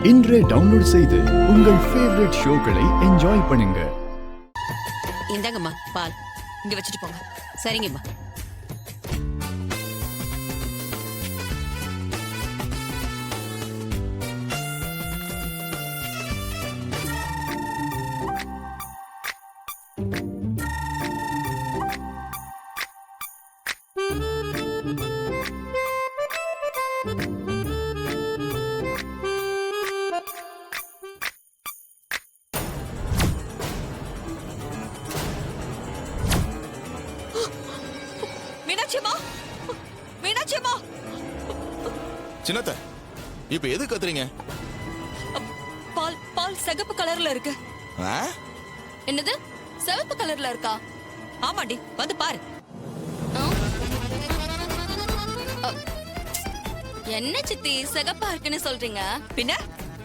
இன்றே டவுன்லோட் செய்து உங்கள் ஃபேவரட் ஷோக்களை என்ஜாய் பண்ணுங்க. இந்தாங்கம்மா பால், இங்க வச்சுட்டு போங்க. சரிங்கம்மா. மீனாட்சியம்மா, சின்னத்த, இப்ப எது கத்துறீங்க? பால் பால் சிகப்பு கலர்ல இருக்கு. என்னது சிவப்பு கலர்ல இருக்கா? ஆமாடி, வந்து பாரு. என்ன சித்தி சிகப்பா இருக்குன்னு சொல்றீங்க? பின்ன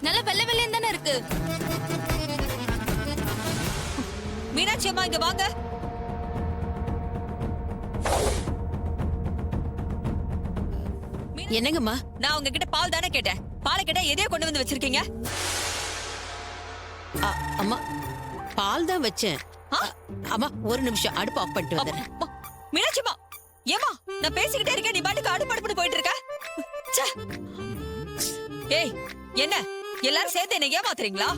நல்ல வெள்ளை வெள்ளையும் தானே இருக்கு. மீனாட்சியம்மா, இங்க வாங்க. என்னங்கம்மா, நான் உங்ககிட்ட பால் தானே கேட்டேன். பாலை கேட்டா எதையோ கொண்டு வந்து வச்சிருக்கீங்க. அம்மா, பால் தான் வச்சேன். அம்மா, ஒரு நிமிஷம் அடுப்பு ஆஃப் பண்ணிட்டு வந்துடுறேன். மீனாட்சியம்மா, ஏமா நான் பேசிக்கிட்டே இருக்கேன், நீ பாட்டுக்கு அடுப்பு போயிட்டு இருக்க. ஏய், என்ன எல்லாரும் சேர்த்து என்ன ஏமாத்துறீங்களா?